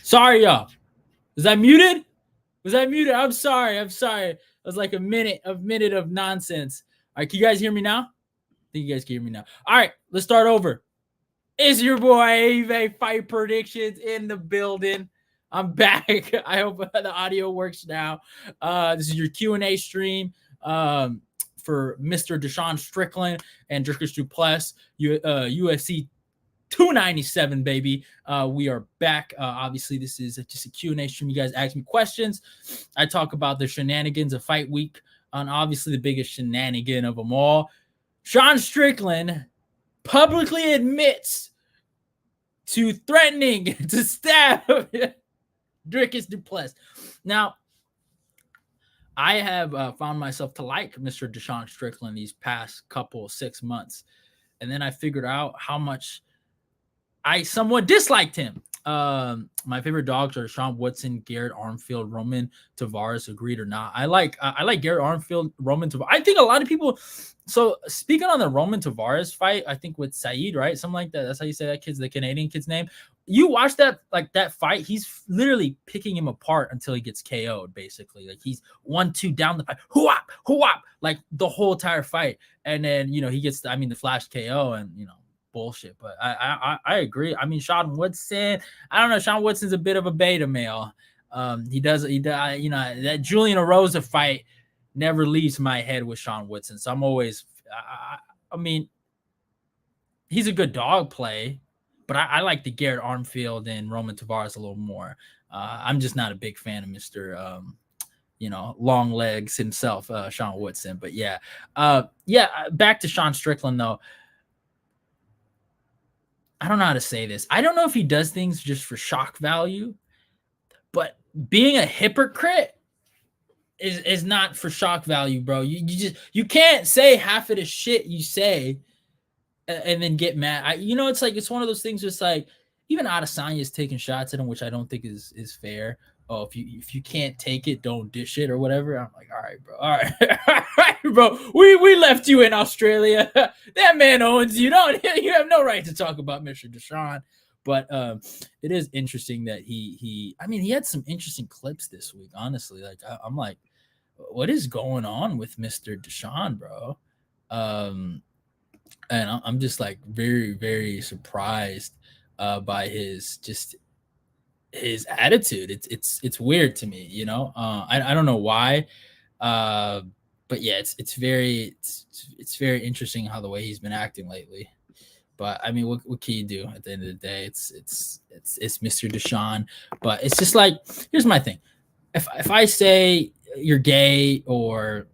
Sorry, y'all. Was I muted? Was I muted? I'm sorry. It was like a minute of nonsense. All right, can you guys hear me now? I think you guys can hear me now. All right, let's start over. It's your boy Ave Fight Predictions in the building. I'm back. I hope the audio works now. This is your Q&A stream for Mr. Deshaun Strickland and Dricus UFC 297, baby. We are back. Obviously, this is just a Q&A stream. You guys ask me questions. I talk about the shenanigans of fight week, and obviously the biggest shenanigan of them all. Sean Strickland publicly admits to threatening to stab Dricus Duplessis. Now, I have found myself to like Mr. Deshaun Strickland these past 6 months, and then I figured out how much I somewhat disliked him. My favorite dogs are Sean Woodson, Garrett Armfield, Roman Tavares. Agreed or not? I like Garrett Armfield, Roman Tavares. I think a lot of people. So speaking on the Roman Tavares fight, I think with Saeed, right? Something like that. That's how you say that the Canadian kid's name. You watch that fight. He's literally picking him apart until he gets KO'd. Basically, like he's 1-2 down the fight, hoo-wop, like the whole entire fight, and then he gets the flash KO, and bullshit. But I agree. I mean, Sean Woodson, I don't know. Sean Woodson's a bit of a beta male. He does that Julian Erosa fight never leaves my head with Sean Woodson. So I'm always, I mean, he's a good dog play, but I like the Garrett Armfield and Roman Tavares a little more. I'm just not a big fan of Mr. Long legs himself, Sean Woodson. But yeah, back to Sean Strickland though. I don't know how to say this. I don't know if he does things just for shock value, but being a hypocrite is not for shock value, bro. You can't say half of the shit you say and then get mad. It's one of those things. Just like even Adesanya is taking shots at him, which I don't think is fair. Oh, if you can't take it, don't dish it or whatever. I'm like, all right, bro. All right, bro. We left you in Australia. That man owns you. You have no right to talk about Mr. Deshaun. But it is interesting that he had some interesting clips this week. Honestly, like I'm like, what is going on with Mr. Deshaun, bro? And I'm just like very, very surprised by his attitude. It's weird to me, I don't know why, but yeah, it's very interesting how the way he's been acting lately. But I mean, what can you do at the end of the day? It's Mr. Deshaun. But it's just like, here's my thing: if I say you're gay or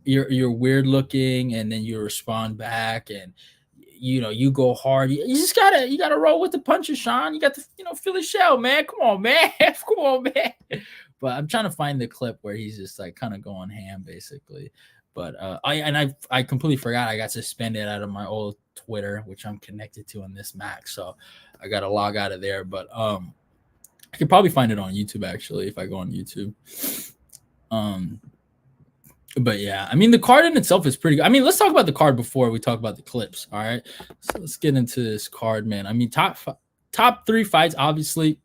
you're weird looking, and then you respond back and you go hard. You just gotta roll with the punches, Sean. You got to Philly shell, man. Come on, man. Come on, man. But I'm trying to find the clip where he's just like kind of going ham, basically. But I completely forgot I got suspended out of my old Twitter, which I'm connected to on this Mac, so I got to log out of there. But I could probably find it on YouTube actually if I go on YouTube. But yeah, I mean, the card in itself is pretty good. I mean, let's talk about the card before we talk about the clips. All right, so let's get into this card, man. I mean, top 3 fights, obviously.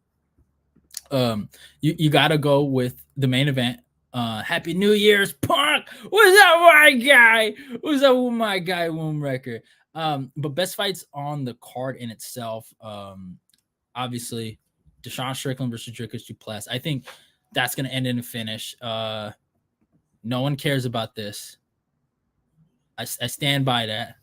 You got to go with the main event. Happy New Year's, Punk. What's up, my guy? What's up with my guy, Wombrecker? But best fights on the card in itself. Obviously, Deshaun Strickland versus Dricus Duplessis. I think that's gonna end in a finish. No one cares about this. I stand by that.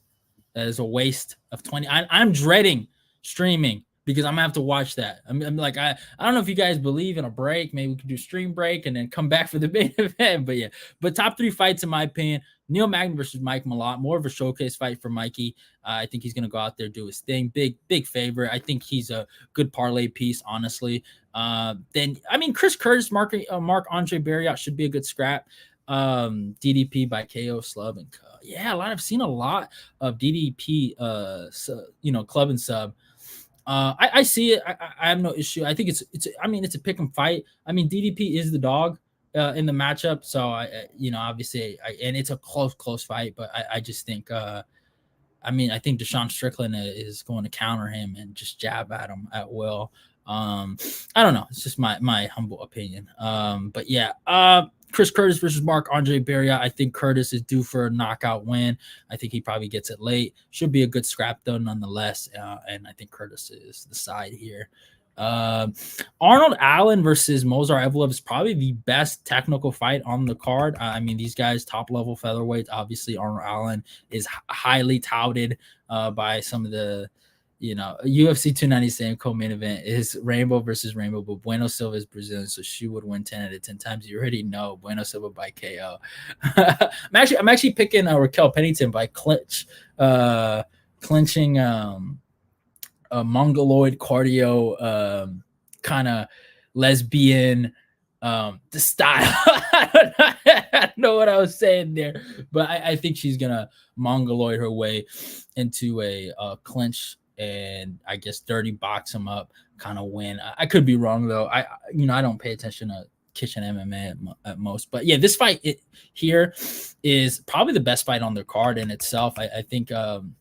That is a waste of 20. I'm dreading streaming because I'm gonna have to watch that. I'm like, I don't know if you guys believe in a break. Maybe we could do stream break and then come back for the main event. But yeah, top 3 fights in my opinion: Neil Magny versus Mike Malott, more of a showcase fight for Mikey. I think he's gonna go out there, do his thing. Big favorite. I think he's a good parlay piece, honestly. Then I mean, Chris Curtis, Marc-Andre Barriott should be a good scrap. DDP by KO, Slub, and yeah, I've seen a lot of DDP club and sub. I see it. I have no issue. I think it's a pick 'em fight. I mean, DDP is the dog in the matchup, so obviously and it's a close fight, but I just think I think Deshaun Strickland is going to counter him and just jab at him at will. I don't know. It's just my humble opinion. But yeah, Chris Curtis versus Mark Andre Barriott. I think Curtis is due for a knockout win. I think he probably gets it late. Should be a good scrap though, nonetheless. And I think Curtis is the side here. Arnold Allen versus Mozar Evloev is probably the best technical fight on the card. I mean, these guys top level featherweights. Obviously, Arnold Allen is highly touted by some of the UFC 297 co-main event is Rainbow versus Rainbow, but Bueno Silva is Brazilian, so she would win 10 out of 10 times. You already know Bueno Silva by KO. I'm actually picking Raquel Pennington by clinching a mongoloid cardio kind of lesbian the style. I don't know what I was saying there, but I think she's gonna mongoloid her way into a clinch and I guess dirty box him up kind of win. I could be wrong though. I don't pay attention to kitchen MMA at most, but yeah, this fight here is probably the best fight on their card in itself. I think I'm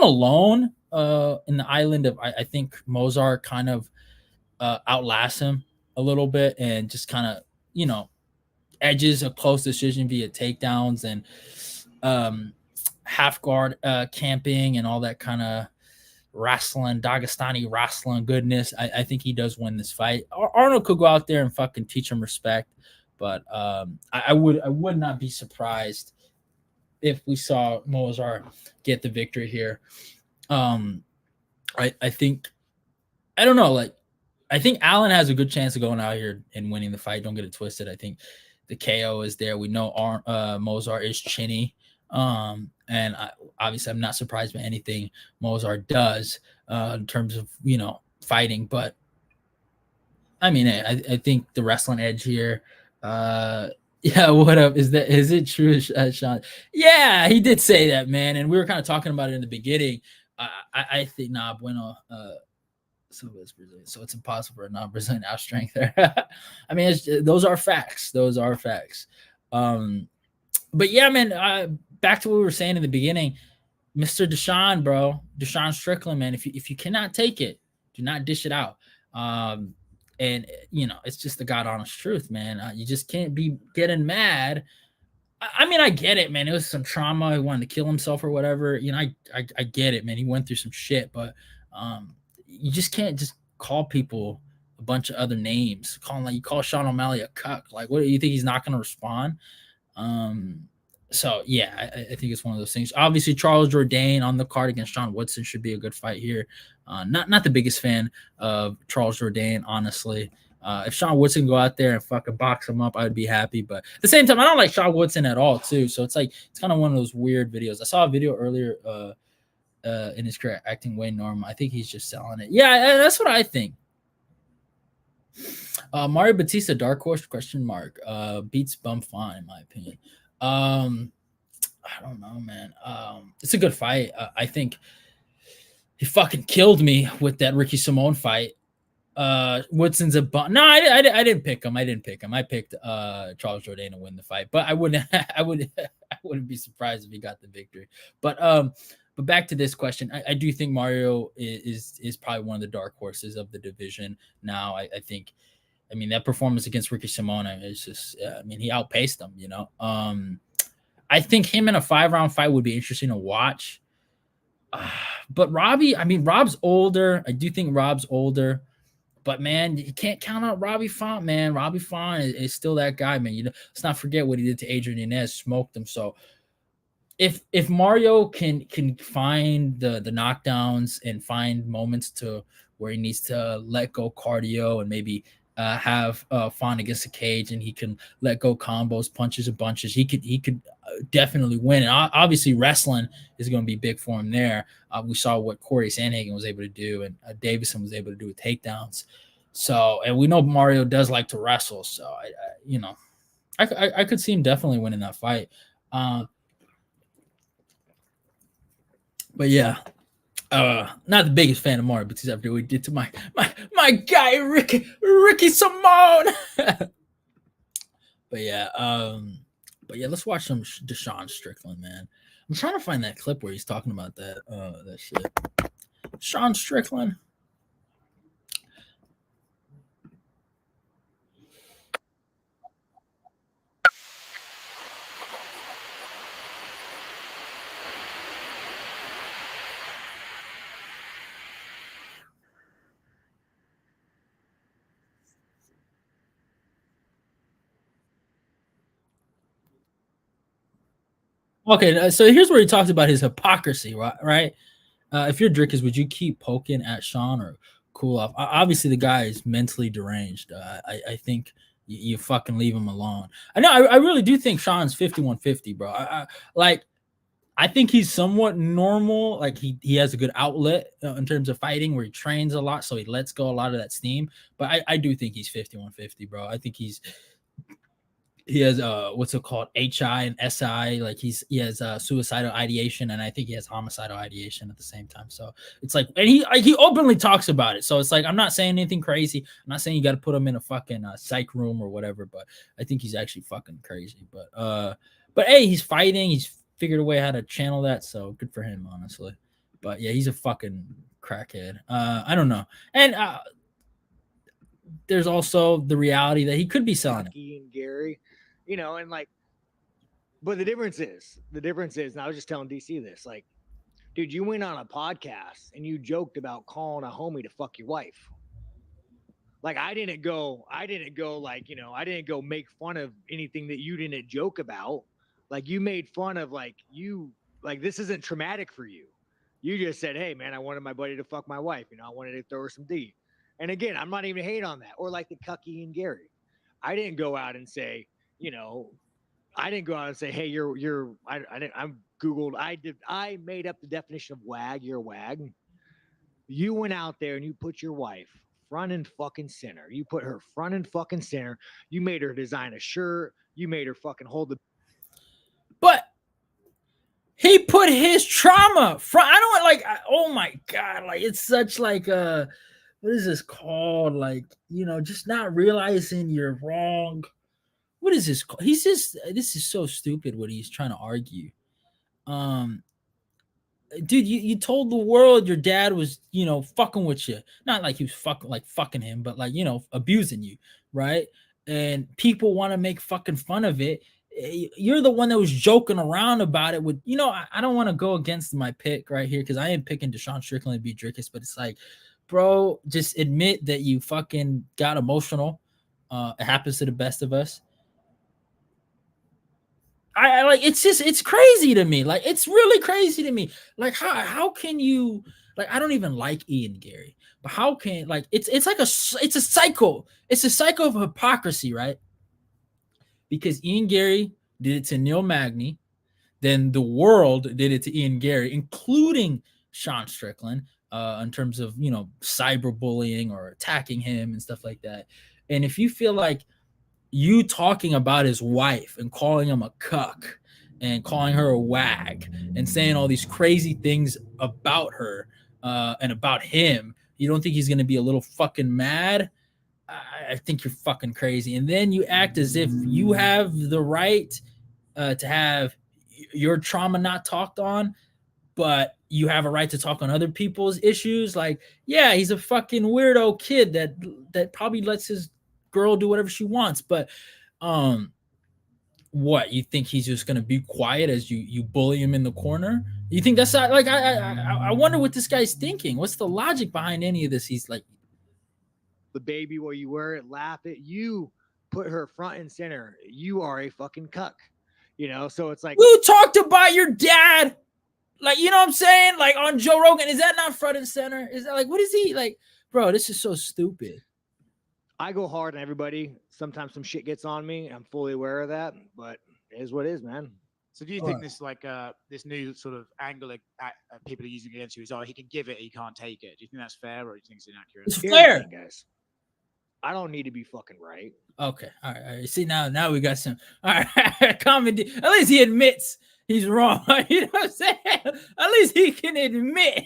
alone in the island of I think Mozart kind of outlasts him a little bit and just kind of edges a close decision via takedowns and half guard camping and all that kind of wrestling, Dagestani wrestling goodness. I think he does win this fight. Arnold could go out there and fucking teach him respect, but I would not be surprised if we saw Mozart get the victory here. I think I don't know, like I think Allen has a good chance of going out here and winning the fight. Don't get it twisted. I think the KO is there. We know Mozart is chinny. And obviously I'm not surprised by anything Mozart does in terms of, fighting. But I mean, I think the wrestling edge here. Yeah, what up? Is it true, Sean? Yeah, he did say that, man. And we were kind of talking about it in the beginning. I think, Bueno. So it's Brazilian, so it's impossible for a non-Brazilian out strength there. I mean, those are facts. Those are facts. But yeah, man. Back to what we were saying in the beginning, Mr. Deshaun Strickland, man. If you cannot take it, do not dish it out. And it's just the God honest truth, man. You just can't be getting mad. I mean, I get it, man. It was some trauma. He wanted to kill himself or whatever. I get it, man. He went through some shit, but you just can't just call people a bunch of other names. You call Sean O'Malley a cuck. Like, what do you think he's not going to respond? So yeah, I think it's one of those things. Obviously, Charles Jourdain on the card against Sean Woodson should be a good fight here. Not the biggest fan of Charles Jourdain, honestly. If Sean Woodson go out there and fucking box him up, I'd be happy. But at the same time, I don't like Sean Woodson at all, too. So it's kind of one of those weird videos. I saw a video earlier in his career acting way normal. I think he's just selling it. Yeah, that's what I think. Mario Batista, dark horse, question mark. Beats Bum Fine, in my opinion. I don't know, man. It's a good fight. I think he fucking killed me with that Ricky Simone fight. Woodson's a bum. No, I didn't pick him. I picked Charles Jourdain to win the fight, but I wouldn't be surprised if he got the victory. But back to this question, I do think Mario is probably one of the dark horses of the division now. I think, I mean, that performance against Ricky Simone is just, he outpaced him, I think him in a 5-round fight would be interesting to watch. But Rob's older. I do think Rob's older. But, man, you can't count out Robbie Font, man. Robbie Font is still that guy, man. Let's not forget what he did to Adrian Yanez, smoked him. So if Mario can find the knockdowns and find moments to where he needs to let go cardio and maybe have Font against the cage, and he can let go combos, punches, and bunches, he could definitely win. And obviously, wrestling is going to be big for him there. We saw what Corey Sandhagen was able to do, and Davison was able to do with takedowns. So, and we know Mario does like to wrestle. So, I could see him definitely winning that fight. But yeah. Not the biggest fan of Mario because after we did to my guy Ricky Simone. But yeah, let's watch some Deshaun Strickland, man. I'm trying to find that clip where he's talking about that shit. Sean Strickland. Okay, so here's where he talks about his hypocrisy, right? If you're Dricus, would you keep poking at Sean or cool off? Obviously, the guy is mentally deranged. I think you fucking leave him alone. I know. I really do think Sean's 5150, bro. I think he's somewhat normal. Like he has a good outlet in terms of fighting, where he trains a lot, so he lets go a lot of that steam. But I do think he's 5150, bro. I think he has what's it called, HI and SI, like he has suicidal ideation, and I think he has homicidal ideation at the same time. So it's like, and he openly talks about it. So it's like, I'm not saying anything crazy. I'm not saying you got to put him in a fucking psych room or whatever, but I think he's actually fucking crazy. But hey, he's fighting. He's figured a way how to channel that. So good for him, honestly. But yeah, he's a fucking crackhead. I don't know. And there's also the reality that he could be selling it. And Gary, and like, but the difference is, and I was just telling DC this, like, dude, you went on a podcast and you joked about calling a homie to fuck your wife. Like, I didn't go like, I didn't go make fun of anything that you didn't joke about. Like, you made fun of, like, this isn't traumatic for you. You just said, hey man, I wanted my buddy to fuck my wife. I wanted to throw her some D. And again, I'm not even hate on that. Or like the Cucky and Gary. I didn't go out and say, hey, I'm Googled. I made up the definition of wag. You're a wag. You went out there and you put your wife front and fucking center. You put her front and fucking center. You made her design a shirt. You made her fucking hold the. But he put his trauma front. I don't like. Oh my god! Like, it's such like what is this called? Like, just not realizing you're wrong. What is this called? This is so stupid what he's trying to argue. Dude, you told the world your dad was, fucking with you. Not like he was fucking him, but like, abusing you, right? And people want to make fucking fun of it. You're the one that was joking around about it with, I don't want to go against my pick right here, because I am picking Deshaun Strickland to beat Dricus, but it's like, bro, just admit that you fucking got emotional. It happens to the best of us. I like, it's crazy to me. Like, it's really crazy to me. Like, how can you, like, I don't even like Ian Gary, but how can, like, it's a cycle. It's a cycle of hypocrisy, right? Because Ian Gary did it to Neil Magny, then the world did it to Ian Gary, including Sean Strickland, in terms of, cyberbullying or attacking him and stuff like that. And if you feel like you talking about his wife and calling him a cuck and calling her a wag and saying all these crazy things about her and about him, you don't think he's going to be a little fucking mad? I think you're fucking crazy. And then you act as if you have the right to have your trauma not talked on, but you have a right to talk on other people's issues. Like, yeah, he's a fucking weirdo kid that probably lets his girl do whatever she wants, but what, you think he's just gonna be quiet as you bully him in the corner? You think that's not, like, I wonder what this guy's thinking. What's the logic behind any of this? He's like, the baby where you were, laugh at you, put her front and center. You are a fucking cuck, so it's like, you talked about your dad, like, you know what I'm saying, like on Joe Rogan. Is that not front and center? Is that like, what is he like, bro? This is so stupid. I go hard on everybody. Sometimes some shit gets on me. I'm fully aware of that, but it is what it is, man. So do you think this, like, this new sort of angle people are using against you is, he can give it, he can't take it? Do you think that's fair, or do you think it's inaccurate? It's fair, guys. I don't need to be fucking right. Okay, all right. See, now we got some. All right, comedy. At least he admits he's wrong. You know what I'm saying? At least he can admit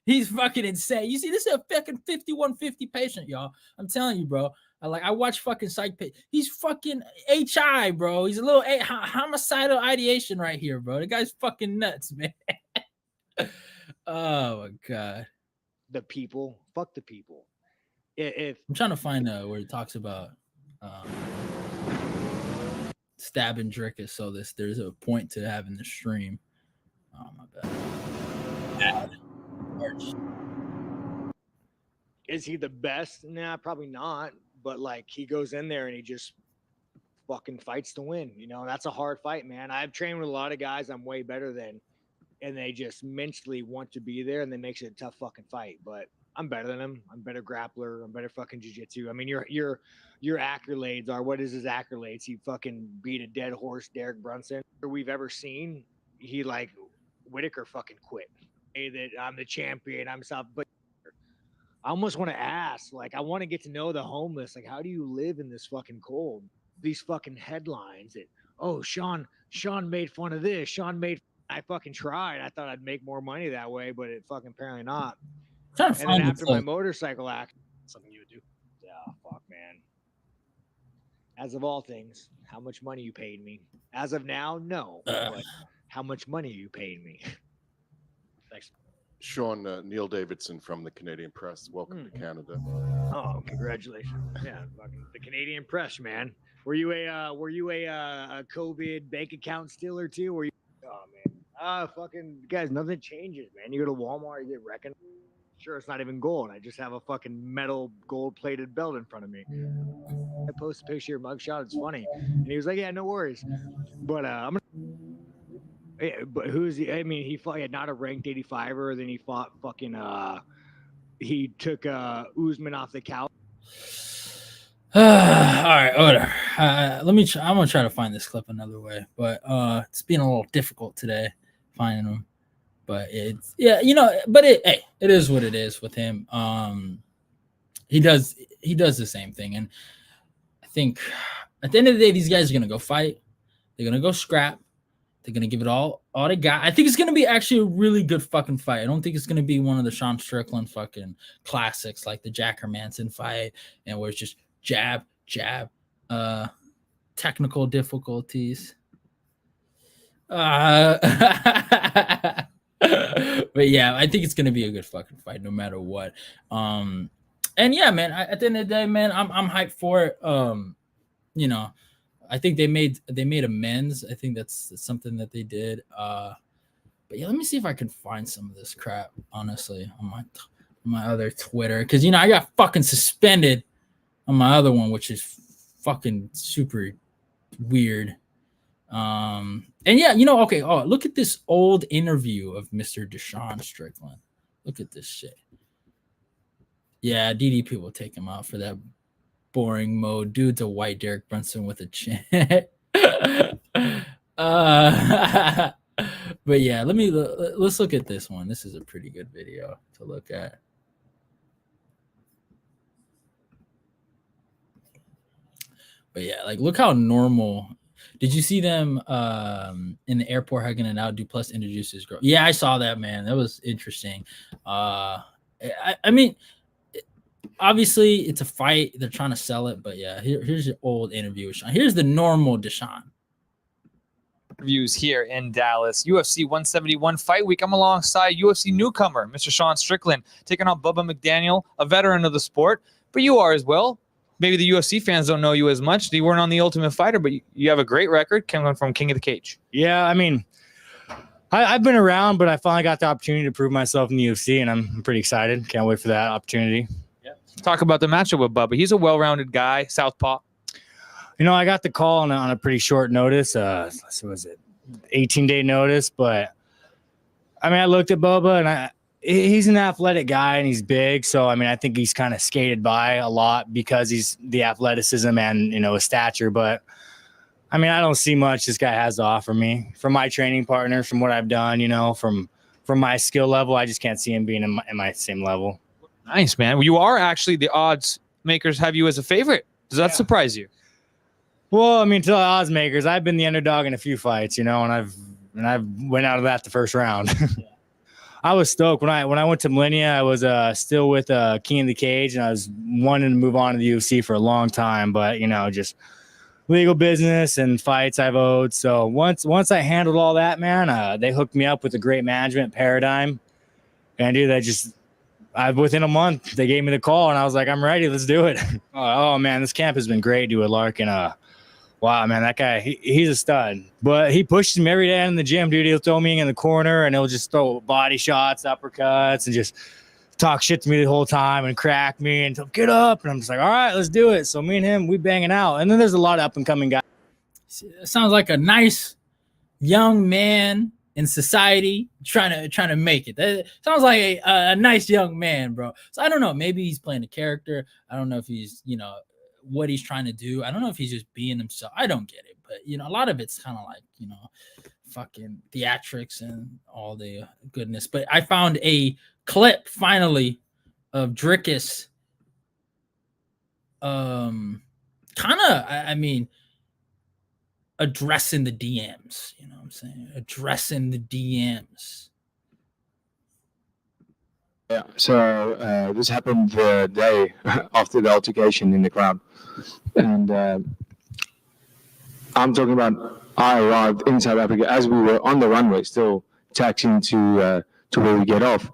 he's fucking insane. You see, this is a fucking 5150 patient, y'all. I'm telling you, bro. I watch fucking psych. He's fucking HI, bro. He's a little homicidal ideation right here, bro. The guy's fucking nuts, man. Oh my god. The people, fuck the people. If I'm trying to find where he talks about stabbing Dricus, so there's a point to having the stream. Oh my bad. Is he the best? Nah, probably not. But like, he goes in there and he just fucking fights to win. That's a hard fight, man. I've trained with a lot of guys I'm way better than, and they just mentally want to be there, and that makes it a tough fucking fight. But I'm better than him. I'm better grappler. I'm better fucking jiu-jitsu. I mean, your accolades are, what is his accolades? He fucking beat a dead horse, Derek Brunson. We've ever seen. He like Whitaker fucking quit. Hey, that I'm the champion. I'm South, but I almost want to ask, like, I want to get to know the homeless. Like, how do you live in this fucking cold? These fucking headlines that, oh, Sean made fun of this. I fucking tried. I thought I'd make more money that way, but it fucking apparently not. And then after my motorcycle accident, something you would do. Yeah, fuck, man. As of all things, how much money you paid me? As of now, no. But how much money you paid me? Thanks. Sean, Neil Davidson from the Canadian Press. Welcome to Canada. Oh, congratulations! Yeah, fucking the Canadian Press, man. Were you a COVID bank account stealer too? Were you? Oh man, fucking guys, nothing changes, man. You go to Walmart, you get wrecking. Sure, it's not even gold. I just have a fucking metal gold-plated belt in front of me. I posted a picture of your mugshot. It's funny, and he was like, "Yeah, no worries." But I'm gonna. Yeah, but who's he? I mean, he fought. He had not a ranked 85er. Then he fought fucking. He took Usman off the couch. All right, whatever. Let me. I'm gonna try to find this clip another way, but it's been a little difficult today finding them. But it's But it is what it is with him. He does the same thing, and I think at the end of the day, these guys are gonna go fight. They're gonna go scrap. They're going to give it all they got. I think it's going to be actually a really good fucking fight. I don't think it's going to be one of the Sean Strickland fucking classics like the Jack Hermanson fight and where it's just jab, technical difficulties. But yeah, I think it's going to be a good fucking fight no matter what. And yeah, man, at the end of the day, man, I'm hyped for it. I think they made amends. I think that's something that they did. But yeah, let me see if I can find some of this crap, honestly, on my other Twitter. Because, I got fucking suspended on my other one, which is fucking super weird. And yeah, okay. Oh, look at this old interview of Mr. Deshaun Strickland. Look at this shit. Yeah, DDP will take him out for that boring mode. Dude's a white Derek Brunson with a chin. But yeah, let's look at this one. This is a pretty good video to look at. But yeah, like look how normal. Did you see them in the airport hugging it out? Duplessis introduced his girl. Yeah, I saw that, man. That was interesting. I mean, obviously, it's a fight. They're trying to sell it, but yeah, here's your old interview with Sean. Here's the normal Deshaun. Interviews here in Dallas. UFC 171 fight week. I'm alongside UFC newcomer, Mr. Sean Strickland, taking on Bubba McDaniel, a veteran of the sport, but you are as well. Maybe the UFC fans don't know you as much. You weren't on The Ultimate Fighter, but you have a great record coming from King of the Cage. Yeah, I mean, I've been around, but I finally got the opportunity to prove myself in the UFC, and I'm pretty excited. Can't wait for that opportunity. Talk about the matchup with Bubba. He's a well-rounded guy, southpaw. I got the call on a pretty short notice. So was it 18-day notice? But I mean, I looked at Bubba, and he's an athletic guy, and he's big. So I mean, I think he's kind of skated by a lot because he's the athleticism and his stature. But I mean, I don't see much this guy has to offer me from my training partner, from what I've done. From my skill level, I just can't see him being in my same level. Nice, man. You are actually, the odds makers have you as a favorite. Does that surprise you? Well, I mean, to the odds makers, I've been the underdog in a few fights, and I've went out of that the first round. I was stoked when I went to Millennia. I was still with King of the Cage, and I was wanting to move on to the UFC for a long time, but just legal business and fights I've owed. So once I handled all that, man, they hooked me up with a great management paradigm, and dude, within a month, they gave me the call, and I was like, I'm ready. Let's do it. Oh, man, this camp has been great, dude, Larkin. Wow, man, that guy, he's a stud. But he pushes me every day in the gym, dude. He'll throw me in the corner, and he'll just throw body shots, uppercuts, and just talk shit to me the whole time and crack me and get up. And I'm just like, all right, let's do it. So me and him, we banging out. And then there's a lot of up-and-coming guys. Sounds like a nice young man in society trying to make it. That sounds like a nice young man, bro. So I don't know. Maybe he's playing a character. I don't know if he's, what he's trying to do. I don't know if he's just being himself. I don't get it. But, a lot of it's kind of like, fucking theatrics and all the goodness. But I found a clip finally of Dricus addressing the DMs, you know what I'm saying? Addressing the DMs. Yeah, so this happened the day after the altercation in the crowd. And I'm talking about I arrived in South Africa as we were on the runway, still taxiing to where we get off.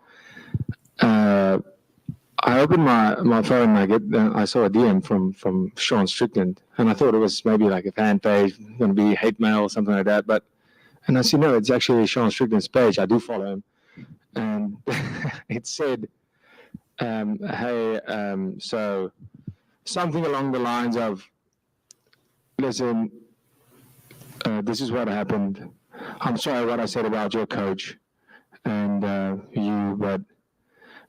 I opened my phone and I saw a DM from Sean Strickland, and I thought it was maybe like a fan page, going to be hate mail or something like that. And I see, no, it's actually Sean Strickland's page. I do follow him. And it said, hey, so something along the lines of, listen, this is what happened. I'm sorry what I said about your coach and you, but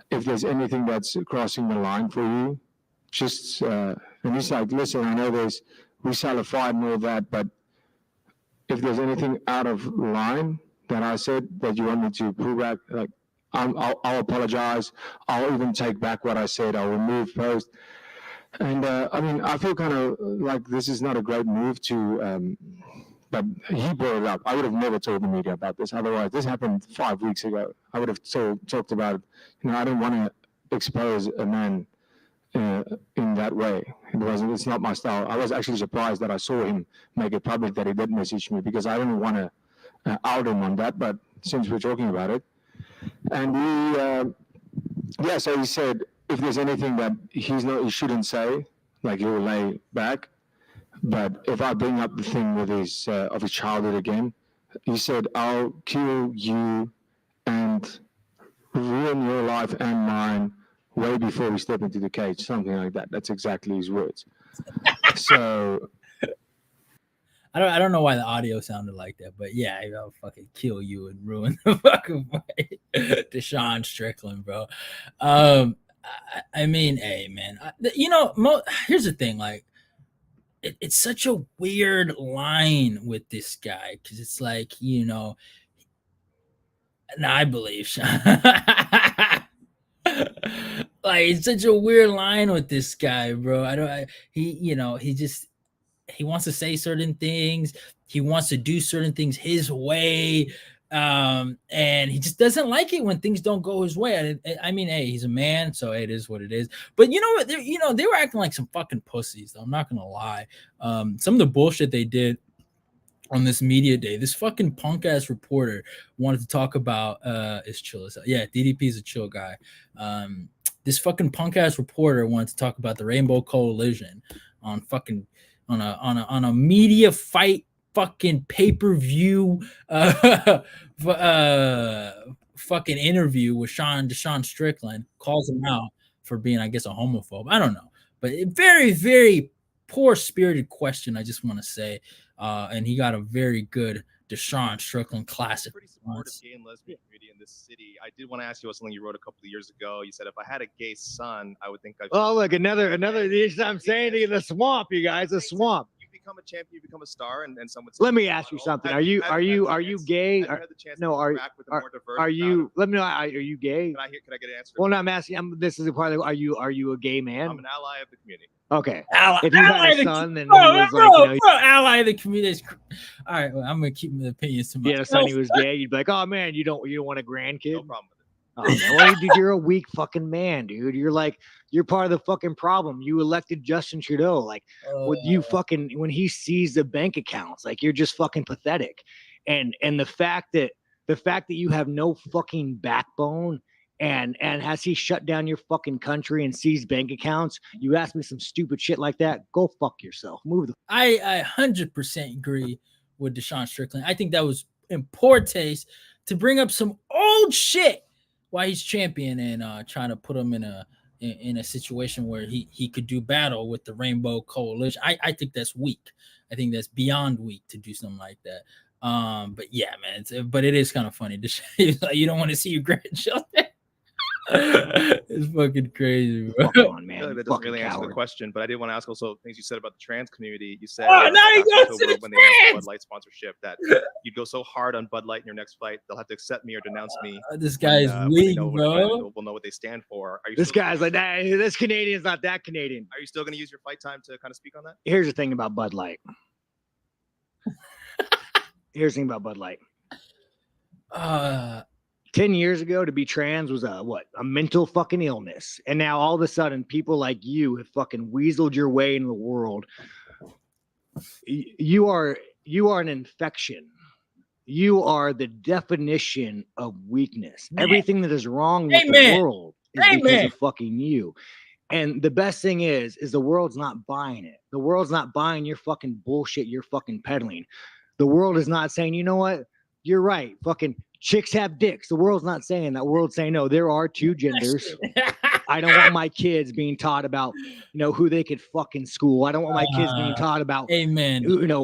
if there's anything that's crossing the line for you, just, and he's like, listen, I know we sell a fight and all that, but if there's anything out of line that I said that you want me to pull back, like, I'll apologize. I'll even take back what I said. I'll remove post. And I feel kind of like this is not a great move to, but he brought it up. I would have never told the media about this. Otherwise, this happened 5 weeks ago. I would have talked about it. I don't want to expose a man in that way. It's not my style. I was actually surprised that I saw him make it public that he did message me, because I didn't want to out him on that. But since we're talking about it, and so he said, if there's anything that he shouldn't say, like, he'll lay back. But if I bring up the thing with his childhood again, he said, I'll kill you and ruin your life and mine way before we step into the cage, something like that. That's exactly his words. So I don't know why the audio sounded like that, but yeah, I'll fucking kill you and ruin the fucking fight. Deshaun Strickland, bro. Hey man, here's the thing, like, it's such a weird line with this guy, because it's like, and I believe Sean. Like, it's such a weird line with this guy, bro. He wants to say certain things. He wants to do certain things his way. And he just doesn't like it when things don't go his way. Hey, he's a man, so it is what it is. But you know what? They were acting like some fucking pussies, though. I'm not gonna lie. Some of the bullshit they did on this media day, this fucking punk ass reporter wanted to talk about is chill as hell. Yeah, DDP is a chill guy. This fucking punk ass reporter wanted to talk about the Rainbow Coalition on fucking on a media fight fucking pay-per-view fucking interview with Deshaun Strickland, calls him out for being, I guess, a homophobe. I don't know, but a very, very poor-spirited question, I just want to say. And he got a very good Deshaun Strickland classic. Pretty supportive gay and lesbian community in this city. I did want to ask you about something you wrote a couple of years ago. You said, if I had a gay son, I would think I'd... Oh, look, another. I'm saying to you, the swamp, you guys, the swamp. You become a champion, you become a star, and someone... Let me ask you something. Are you gay? No, are you? Let me know. Are you gay? Can I get an answer? Well, no, I'm asking. This is a part of. Are you a gay man? I'm an ally of the community. Okay. If you had a son, then ally of the community. All right, well, I'm gonna keep my opinions to myself. Yeah, son, he was gay. You'd be like, oh man, you don't want a grandkid? No problem with it. Oh, man. Well, dude, you're a weak fucking man, dude. You're part of the fucking problem. You elected Justin Trudeau, like, with you fucking, when he sees the bank accounts, like, you're just fucking pathetic. And the fact that you have no fucking backbone. And has he shut down your fucking country and seized bank accounts? You ask me some stupid shit like that, go fuck yourself. Move the. I 100% agree with Deshaun Strickland. I think that was in poor taste to bring up some old shit while he's champion and trying to put him in a in a situation where he could do battle with the Rainbow Coalition. I think that's weak. I think that's beyond weak to do something like that. But yeah, man, but it is kind of funny to like, you don't want to see your grandchildren. It's fucking crazy, bro. Fuck on, man. That doesn't Fucking really answer the coward. question, but I did want to ask also things you said about the trans community. You said Oh, now he last goes to October the when they announced the trans! Bud Light sponsorship that you'd go so hard on Bud Light in your next fight, they'll have to accept me or denounce me. This guy is when they weak, know when I fight and bro. we'll know what they stand for. Are you This still, guy's like, nah, this Canadian's not that Canadian. Are you still going to use your fight time to kind of speak on that? Here's the thing about Bud Light. Here's the thing about Bud Light. 10 years ago, to be trans was a mental fucking illness. And now all of a sudden, people like you have fucking weaseled your way into the world. You are an infection. You are the definition of weakness. Man. Everything that is wrong with Amen. the world is because Amen. of fucking you. And the best thing is the world's not buying it. The world's not buying your fucking bullshit you're fucking peddling. The world is not saying, you know what? You're right. Fucking chicks have dicks. The world's not saying that. The world's saying, no, there are two genders. I don't want my kids being taught about, who they could fucking school. I don't want my kids being taught about, Amen.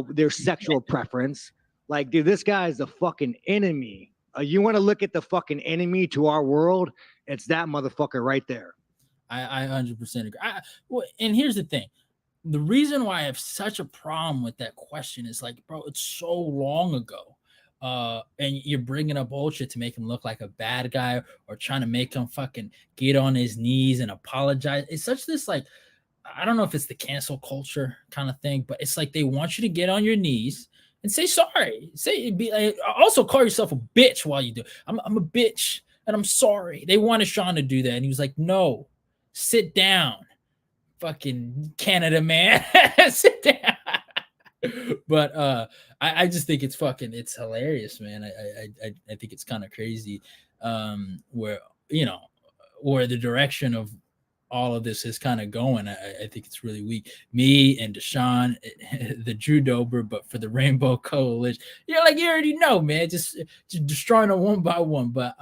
their sexual preference. Like, dude, this guy is the fucking enemy. You want to look at the fucking enemy to our world? It's that motherfucker right there. I 100% agree. Well, and here's the thing. The reason why I have such a problem with that question is like, bro, it's so long ago. And you're bringing up bullshit to make him look like a bad guy or trying to make him fucking get on his knees and apologize. It's such this, like, I don't know if it's the cancel culture kind of thing, but it's like they want you to get on your knees and say sorry. Also call yourself a bitch while you do. I'm a bitch and I'm sorry. They wanted Sean to do that. And he was like, no, sit down. Fucking Canada man. Sit down. But I just think it's hilarious, man. I think it's kind of crazy where the direction of all of this is kind of going. I think it's really weak. Me and Deshaun, the Drew Dober, but for the Rainbow Coalition, you already know, man, just destroying them one by one. But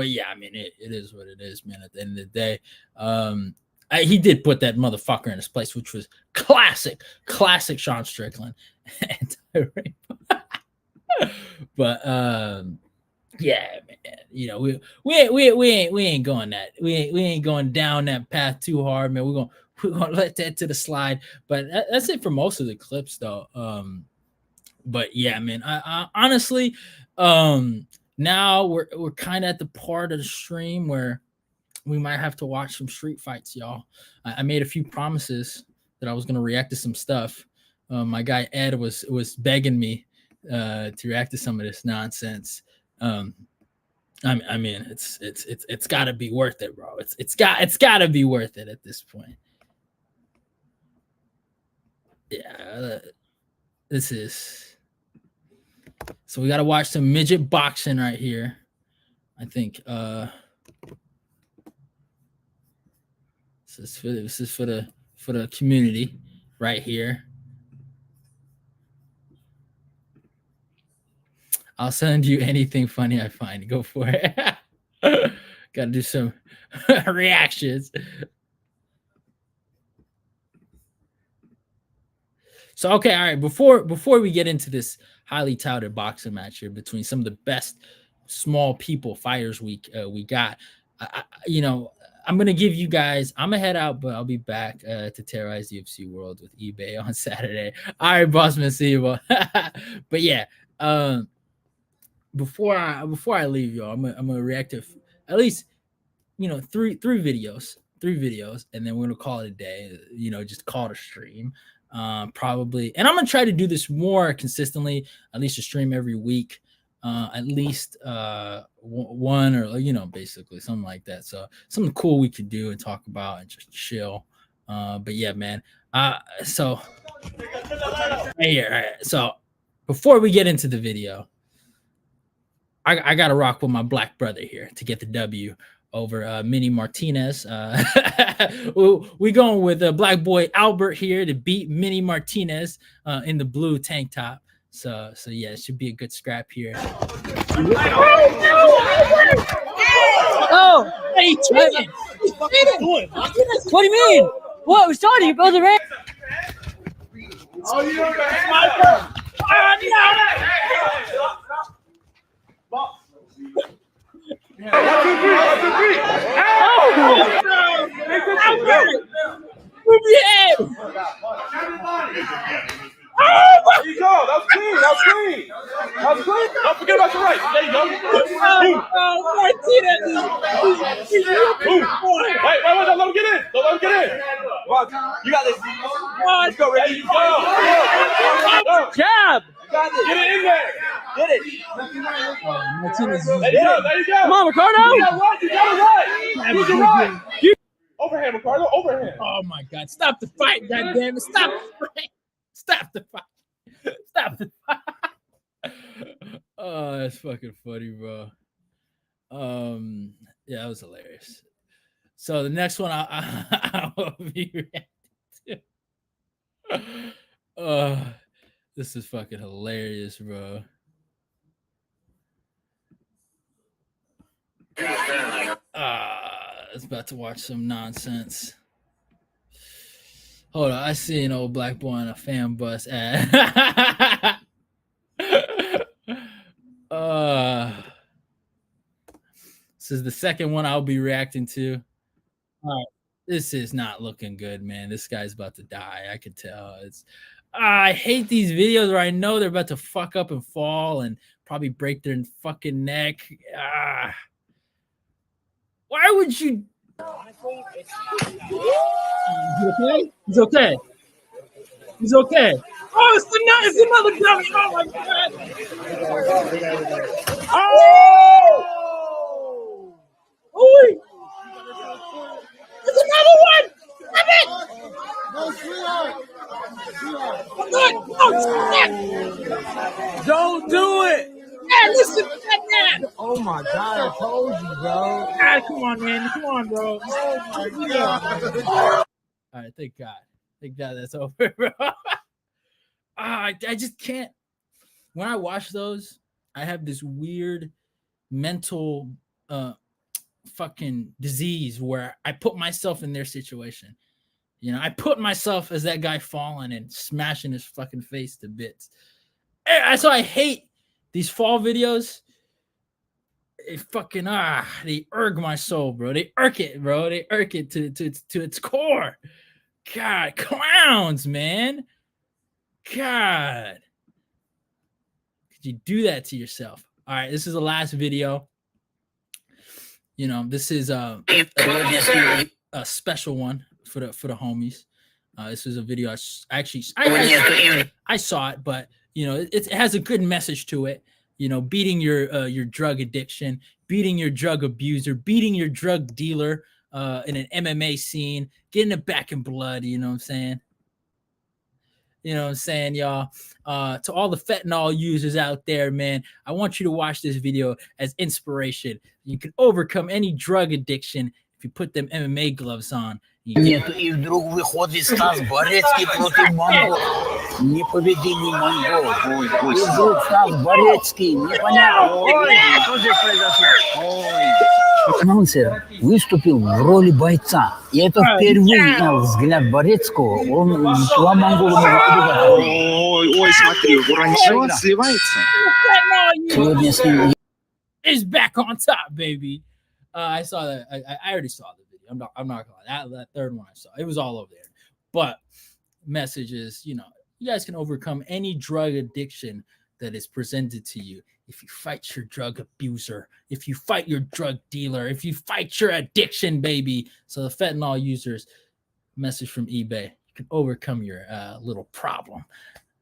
yeah, I mean, it is what it is, man. At the end of the day, he did put that motherfucker in his place, which was classic Sean Strickland. But yeah, man, we ain't going that we ain't going down that path too hard, man. We're gonna let that to the slide. But that's it for most of the clips, though. But yeah, man, I honestly, now we're kind of at the part of the stream where we might have to watch some street fights, y'all. I made a few promises that I was gonna react to some stuff. My guy Ed was begging me to react to some of this nonsense. I mean, it's got to be worth it, bro. It's got to be worth it at this point. Yeah, this is. So we got to watch some midget boxing right here. I think. This is for the community right here. I'll send you anything funny I find. Go for it. Got to do some reactions. So, okay, all right. Before we get into this highly touted boxing match here between some of the best small people fighters we got, I'm going to give you guys, I'm going to head out, but I'll be back to terrorize the UFC world with eBay on Saturday. All right, Bossman, see you. But yeah, before I leave y'all, I'm gonna react to at least three videos, and then we're gonna call it a day. Just call it a stream, probably. And I'm gonna try to do this more consistently, at least a stream every week, at least one or basically something like that. So something cool we could do and talk about and just chill. But yeah, man. So right here, all right. So before we get into the video, I got to rock with my black brother here to get the W over Mini Martinez. We going with black boy Albert here to beat Mini Martinez in the blue tank top. So yeah, it should be a good scrap here. Oh, hey, didn't. What do you mean? What? We're starting. You're both around. Oh, you don't have Move your head. There you go. That was clean. That was clean. That was clean. Don't forget about your right. There you go. Boom. Wait, don't let him get in. Don't let him get in. You got this. Let's go, Ricky. There you go. Jab. Get it in there. Get it. Martinez. There you go. There you go. Come on, Ricardo. You got right. You got it right. Use your right. Overhand, Ricardo. Overhand. Oh my God! Stop the fight! God damn it! Stop the fight! Stop the fight! Stop the fight! Oh, that's fucking funny, bro. Yeah, that was hilarious. So the next one I will be reacting to. This is fucking hilarious, bro. I was about to watch some nonsense. Hold on, I see an old black boy on a fan bus ad. This is the second one I'll be reacting to. All right, this is not looking good, man. This guy's about to die. I could tell. I hate these videos where I know they're about to fuck up and fall and probably break their fucking neck. Why would you? He's okay. He's okay. Oh, it's another dummy. Oh my God. Oh! There's another one. Damn it! Don't do it. Man, listen to that man. Oh my God! I told you, bro. Come on, man. Come on, bro. Oh my God. All right, thank God. Thank God that's over, bro. I just can't. When I watch those, I have this weird mental fucking disease where I put myself in their situation. You know, I put myself as that guy falling and smashing his fucking face to bits. So I hate these fall videos. It fucking they irk my soul, bro. They irk it, bro. They irk it to its core. God, clowns, man. God, could you do that to yourself? All right, this is the last video. You know, this is a special one for the homies. This is a video I saw it, but you know, it has a good message to it. You know, beating your drug addiction, beating your drug abuser, beating your drug dealer in an MMA scene, getting it back in blood. You know what I'm saying? You know what I'm saying, y'all? To all the fentanyl users out there, man, I want you to watch this video as inspiration. You can overcome any drug addiction if you put them MMA gloves on. Нет, и вдруг выходит Стас Борецкий против Монго. Непобедимый Монго. И вдруг Стас Борецкий. Непонятно. Что здесь произошло? Анонсер выступил в роли бойца. И это впервые на взгляд Борецкого. Он два монгола могут убивать. Ой, смотри, урончо сливается. Сегодня с ним... Is back on top, baby. I saw that. I already saw the video. I'm not gonna lie. That third one I saw, it was all over there. But messages, you know, you guys can overcome any drug addiction that is presented to you if you fight your drug abuser, if you fight your drug dealer, if you fight your addiction, baby. So the fentanyl users, message from eBay, you can overcome your little problem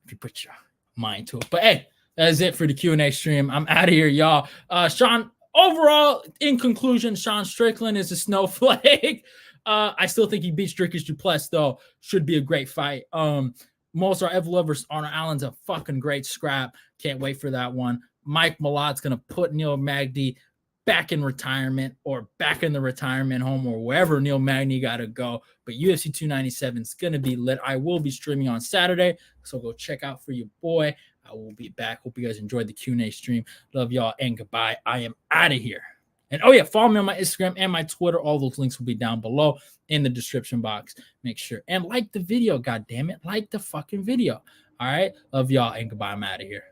if you put your mind to it. But hey, that is it for the Q&A stream. I'm out of here, y'all. Sean, overall, in conclusion, Sean Strickland is a snowflake. I still think he beats Dricus Duplessis, though. Should be a great fight. Movsar Evloev versus Arnold Allen's a fucking great scrap. Can't wait for that one. Mike Malat's going to put Neil Magny back in retirement or back in the retirement home or wherever Neil Magny got to go. But UFC 297 is going to be lit. I will be streaming on Saturday, so go check out for your boy. I will be back. Hope you guys enjoyed the Q&A stream. Love y'all and goodbye. I am out of here. And oh yeah, follow me on my Instagram and my Twitter. All those links will be down below in the description box. Make sure and like the video. God damn it, like the fucking video. All right, love y'all and goodbye. I'm out of here.